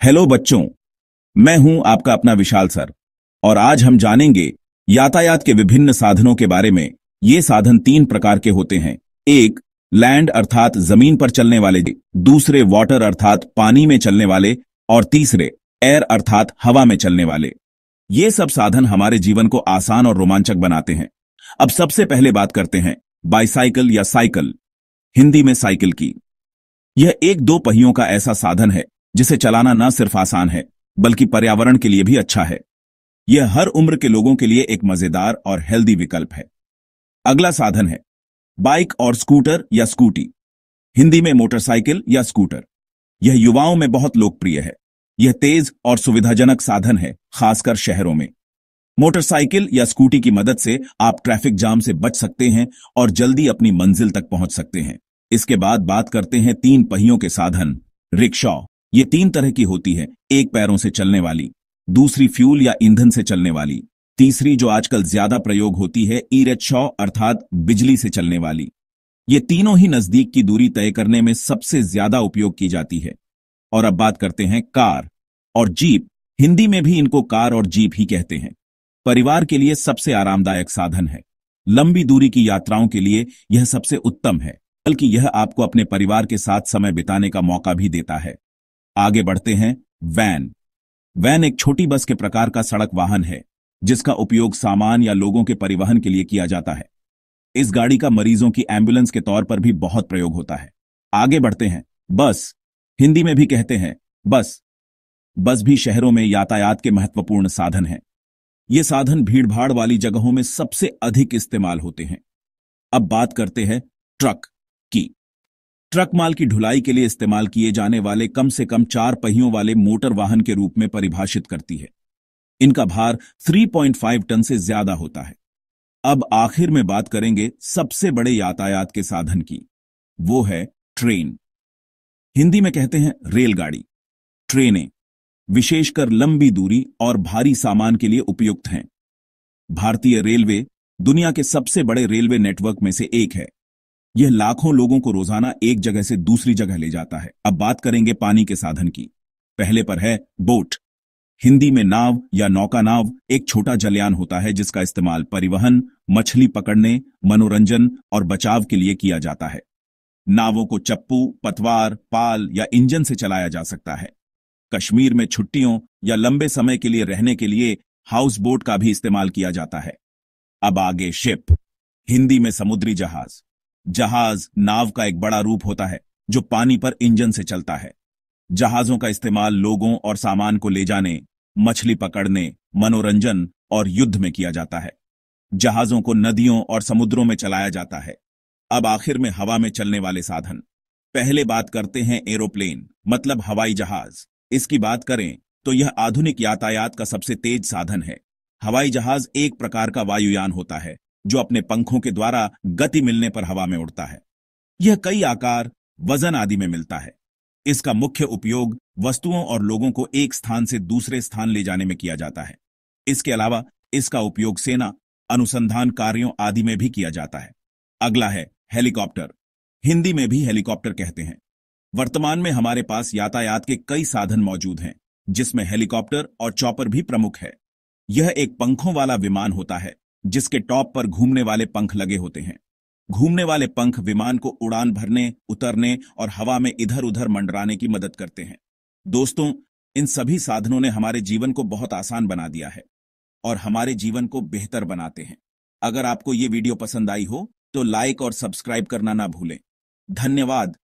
Hello बच्चों, मैं हूं आपका अपना विशाल सर। और आज हम जानेंगे यातायात के विभिन्न साधनों के बारे में। ये साधन तीन प्रकार के होते हैं। एक, लैंड अर्थात जमीन पर चलने वाले। दूसरे, वाटर अर्थात पानी में चलने वाले। और तीसरे, एयर अर्थात हवा में चलने वाले। ये सब साधन हमारे जीवन को आसान और रोमांचक बनाते हैं। अब सबसे पहले बात करते हैं बाइसाइकिल या साइकिल, हिंदी में साइकिल की। यह एक दो पहियों का ऐसा साधन है जिसे चलाना न सिर्फ आसान है बल्कि पर्यावरण के लिए भी अच्छा है। यह हर उम्र के लोगों के लिए एक मजेदार और हेल्दी विकल्प है। अगला साधन है बाइक और स्कूटर या स्कूटी, हिंदी में मोटरसाइकिल या स्कूटर। यह युवाओं में बहुत लोकप्रिय है। यह तेज और सुविधाजनक साधन है, खासकर शहरों में। मोटरसाइकिल या स्कूटी की मदद से आप ट्रैफिक जाम से बच सकते हैं और जल्दी अपनी मंजिल तक पहुंच सकते हैं। इसके बाद बात करते हैं तीन पहियों के साधन, रिक्शा। ये तीन तरह की होती है, एक पैरों से चलने वाली, दूसरी फ्यूल या ईंधन से चलने वाली, तीसरी जो आजकल ज्यादा प्रयोग होती है ई रिक्शा अर्थात बिजली से चलने वाली। ये तीनों ही नजदीक की दूरी तय करने में सबसे ज्यादा उपयोग की जाती है। और अब बात करते हैं कार और जीप, हिंदी में भी इनको कार और जीप ही कहते हैं। परिवार के लिए सबसे आरामदायक साधन है। लंबी दूरी की यात्राओं के लिए यह सबसे उत्तम है, बल्कि यह आपको अपने परिवार के साथ समय बिताने का मौका भी देता है। आगे बढ़ते हैं वैन। वैन एक छोटी बस के प्रकार का सड़क वाहन है जिसका उपयोग सामान या लोगों के परिवहन के लिए किया जाता है। इस गाड़ी का मरीजों की एम्बुलेंस के तौर पर भी बहुत प्रयोग होता है। आगे बढ़ते हैं बस, हिंदी में भी कहते हैं बस। बस भी शहरों में यातायात के महत्वपूर्ण साधन है। ये साधन भीड़भाड़ वाली जगहों में सबसे अधिक इस्तेमाल होते हैं। अब बात करते हैं ट्रक की। ट्रक माल की ढुलाई के लिए इस्तेमाल किए जाने वाले कम से कम 4 पहियों वाले मोटर वाहन के रूप में परिभाषित करती है। इनका भार 3.5 टन से ज्यादा होता है। अब आखिर में बात करेंगे सबसे बड़े यातायात के साधन की, वो है ट्रेन। हिंदी में कहते हैं रेलगाड़ी। ट्रेनें विशेषकर लंबी दूरी और भारी सामान के लिए उपयुक्त हैं। भारतीय रेलवे दुनिया के सबसे बड़े रेलवे नेटवर्क में से एक है। यह लाखों लोगों को रोजाना एक जगह से दूसरी जगह ले जाता है। अब बात करेंगे पानी के साधन की। पहले पर है बोट, हिंदी में नाव या नौका नाव। एक छोटा जलयान होता है जिसका इस्तेमाल परिवहन, मछली पकड़ने, मनोरंजन और बचाव के लिए किया जाता है। नावों को चप्पू, पतवार, पाल या इंजन से चलाया जा सकता है। कश्मीर में छुट्टियों या लंबे समय के लिए रहने के लिए हाउस बोट का भी इस्तेमाल किया जाता है। अब आगे शिप, हिंदी में समुद्री जहाज। जहाज नाव का एक बड़ा रूप होता है जो पानी पर इंजन से चलता है। जहाजों का इस्तेमाल लोगों और सामान को ले जाने, मछली पकड़ने, मनोरंजन और युद्ध में किया जाता है। जहाजों को नदियों और समुद्रों में चलाया जाता है। अब आखिर में हवा में चलने वाले साधन। पहले बात करते हैं एरोप्लेन, मतलब हवाई जहाज। इसकी बात करें तो यह आधुनिक यातायात का सबसे तेज साधन है। हवाई जहाज एक प्रकार का वायुयान होता है जो अपने पंखों के द्वारा गति मिलने पर हवा में उड़ता है। यह कई आकार, वजन आदि में मिलता है। इसका मुख्य उपयोग वस्तुओं और लोगों को एक स्थान से दूसरे स्थान ले जाने में किया जाता है। इसके अलावा इसका उपयोग सेना, अनुसंधान कार्यों आदि में भी किया जाता है। अगला है हेलीकॉप्टर, हिंदी में भी हेलीकॉप्टर कहते हैं। वर्तमान में हमारे पास यातायात के कई साधन मौजूद हैं जिसमें हेलीकॉप्टर और चॉपर भी प्रमुख है। यह एक पंखों वाला विमान होता है जिसके टॉप पर घूमने वाले पंख लगे होते हैं। घूमने वाले पंख विमान को उड़ान भरने, उतरने और हवा में इधर उधर मंडराने की मदद करते हैं। दोस्तों, इन सभी साधनों ने हमारे जीवन को बहुत आसान बना दिया है और हमारे जीवन को बेहतर बनाते हैं। अगर आपको ये वीडियो पसंद आई हो तो लाइक और सब्सक्राइब करना ना भूलें। धन्यवाद।